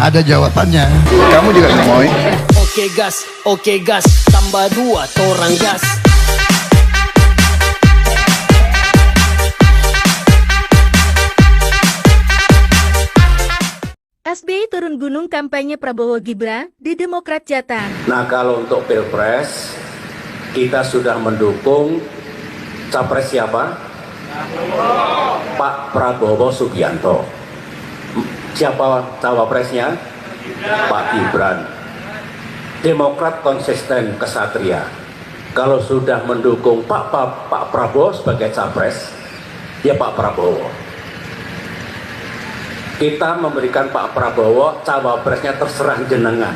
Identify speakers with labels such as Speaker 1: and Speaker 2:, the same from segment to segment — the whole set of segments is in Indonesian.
Speaker 1: Ada jawabannya.
Speaker 2: Kamu juga ngemoy.
Speaker 3: Oke gas, tambah 2 torang gas.
Speaker 4: SBY turun gunung kampanye Prabowo Gibran di Demokrat Jatah.
Speaker 5: Nah, kalau untuk Pilpres kita sudah mendukung capres siapa? Pak Prabowo Subianto. Siapa cawapresnya? Pak Gibran. Demokrat konsisten kesatria. Kalau sudah mendukung Pak Prabowo sebagai capres, ya Pak Prabowo. Kita memberikan Pak Prabowo cawapresnya terserah jenengan.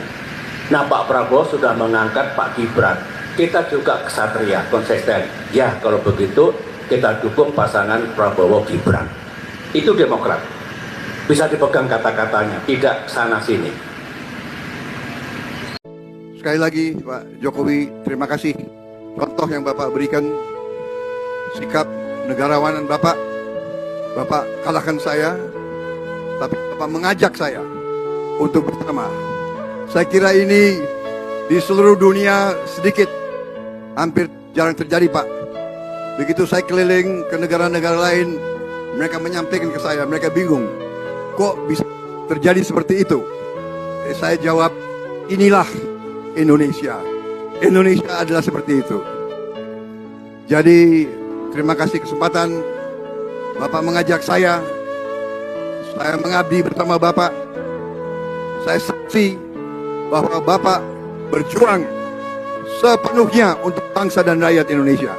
Speaker 5: Nah, Pak Prabowo sudah mengangkat Pak Gibran. Kita juga kesatria, konsisten. Ya, kalau begitu kita dukung pasangan Prabowo Gibran. Itu Demokrat. Bisa dipegang kata-katanya, tidak sana-sini.
Speaker 2: Sekali lagi Pak Jokowi, terima kasih contoh yang Bapak berikan, sikap negarawanan Bapak. Bapak kalahkan saya, tapi Bapak mengajak saya untuk bersama. Saya kira ini di seluruh dunia sedikit, hampir jarang terjadi Pak. Begitu saya keliling ke negara-negara lain, mereka menyampaikan ke saya, mereka bingung. Kok bisa terjadi seperti itu? Saya jawab, inilah Indonesia. Indonesia adalah seperti itu. Jadi terima kasih kesempatan Bapak mengajak saya mengabdi bersama Bapak. Saya saksi bahwa Bapak berjuang sepenuhnya untuk bangsa dan rakyat Indonesia.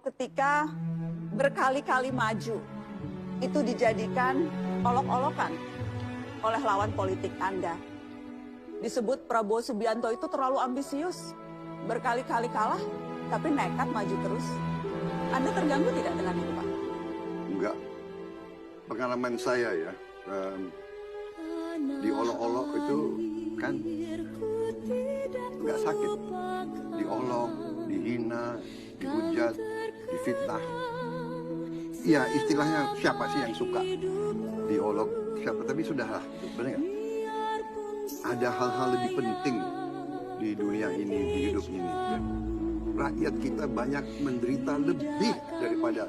Speaker 6: Ketika berkali-kali maju, itu dijadikan olok-olokan oleh lawan politik Anda. Disebut Prabowo Subianto itu terlalu ambisius, berkali-kali kalah, tapi nekat maju terus. Anda terganggu tidak dengan itu, Pak?
Speaker 2: Enggak. Pengalaman saya ya, diolok-olok itu kan enggak sakit. Diolok, dihina, dihujat, difitnah. Ya istilahnya siapa sih yang suka diolok, siapa, tapi sudahlah, benar nggak? Ada hal-hal lebih penting di dunia ini, di hidup ini. Rakyat kita banyak menderita lebih daripada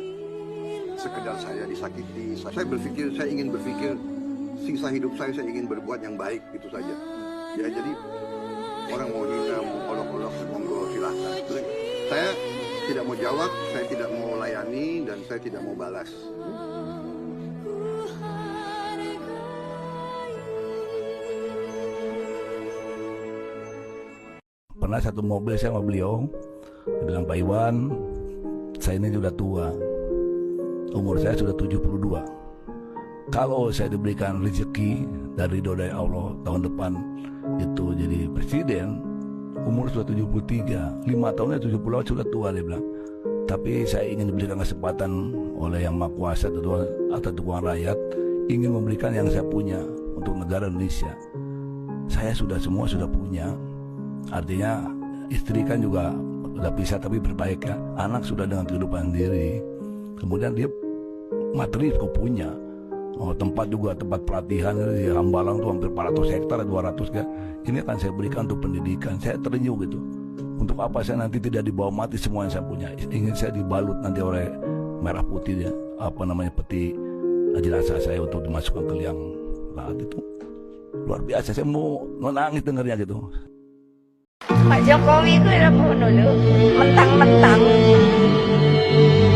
Speaker 2: sekedar saya disakiti. Saya ingin berpikir sisa hidup saya ingin berbuat yang baik, itu saja. Ya jadi orang mau hina, mau olok-olok, monggo silakan. Saya tidak mau jawab, saya tidak mau layani, dan saya tidak mau balas.
Speaker 7: Pernah satu mobil saya sama beliau, dia bilang, Pak Iwan, saya ini sudah tua, umur saya sudah 72. Kalau saya diberikan rezeki dari ridho dari Allah tahun depan itu jadi presiden, umur sudah 73, 5 tahunnya 70 sudah tua, dia bilang. Tapi saya ingin diberikan kesempatan oleh Yang Maha Kuasa atau Tuhan rakyat, ingin memberikan yang saya punya untuk negara Indonesia. Saya semua sudah punya. Artinya istri kan juga sudah bisa tapi berbaik ya. Anak sudah dengan kehidupan sendiri. Kemudian dia materi kok punya. Tempat juga, tempat pelatihan di Hambalang itu hampir 400 hektar, 200 kan. Ini akan saya berikan untuk pendidikan. Saya terenyuh gitu. Untuk apa saya nanti tidak dibawa mati semua yang saya punya. Ingin saya dibalut nanti oleh merah putih ya, peti jenazah saya untuk dimasukkan ke liang lahat itu. Luar biasa, saya mau nangis dengarnya gitu.
Speaker 8: Pak Jokowi itu udah bunuh lu, mentang-mentang.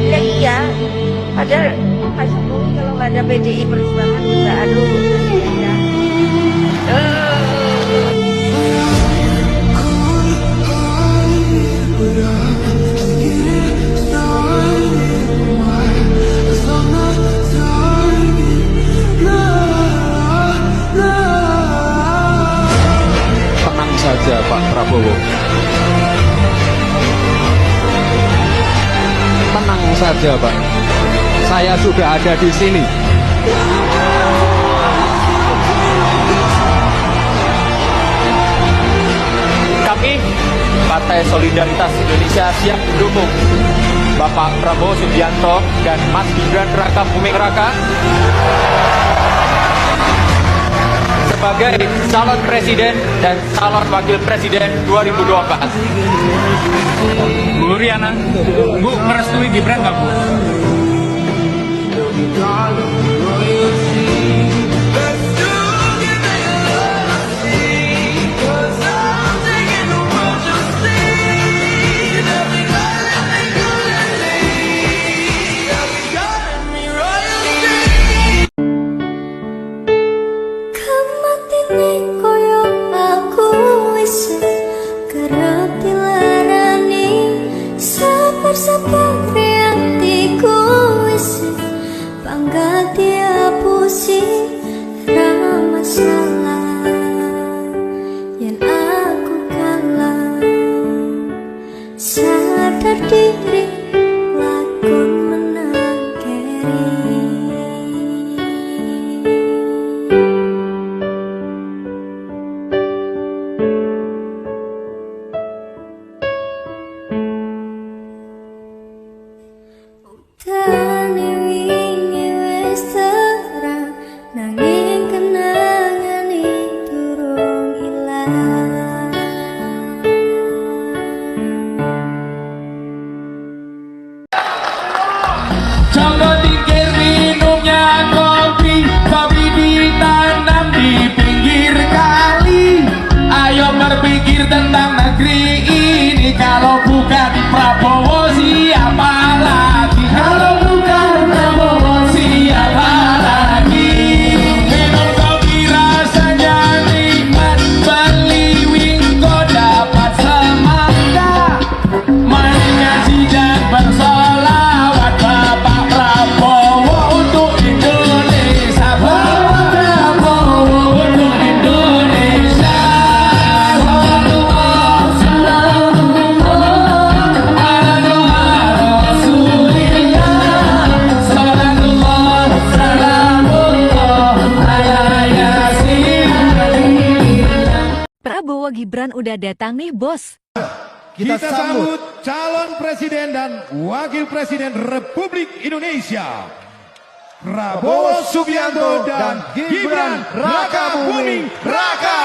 Speaker 8: Ya iya, padahal Pak Jokowi kalau nggak ada PDI Perjuangan juga aduh, ya.
Speaker 9: Tenang saja Pak Prabowo. Tenang saja Pak. Saya sudah ada di sini. Partai Solidaritas Indonesia siap mendukung Bapak Prabowo Subianto dan Mas Gibran Raka Buming Raka sebagai calon presiden dan calon wakil presiden 2024. Bu Riana, Bu merestui Gibran nggak Bu?
Speaker 10: Tentang negeri ini, kalau bukan Prabowo siapa lagi? Kalau bukan Prabowo siapa lagi? Minum kopi rasanya nikmat, beli wingko dapat semangka, main ngaji dan bersolawat Bapak Prabowo untuk Indonesia. Bapak Prabowo untuk Indonesia.
Speaker 4: Prabowo Gibran udah datang nih, Bos.
Speaker 10: Kita sambut calon presiden dan wakil presiden Republik Indonesia, Prabowo Subianto dan Gibran Raka Buming Raka.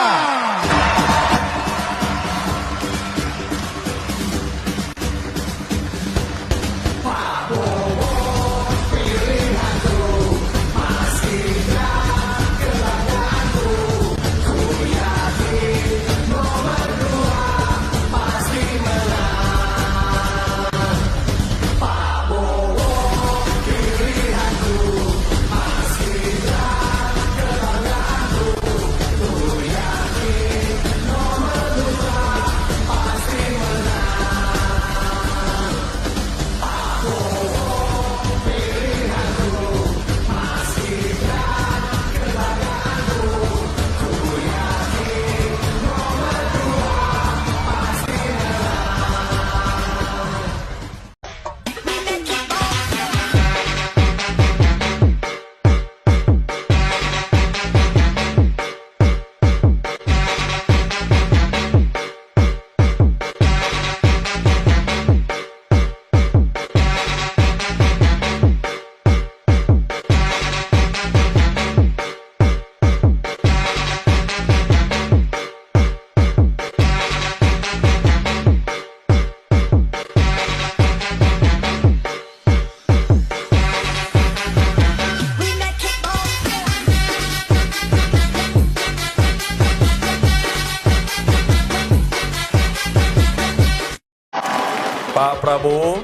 Speaker 11: Pak Prabowo,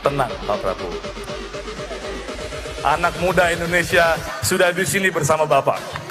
Speaker 11: tenang Pak Prabowo. Anak muda Indonesia sudah di sini bersama Bapak.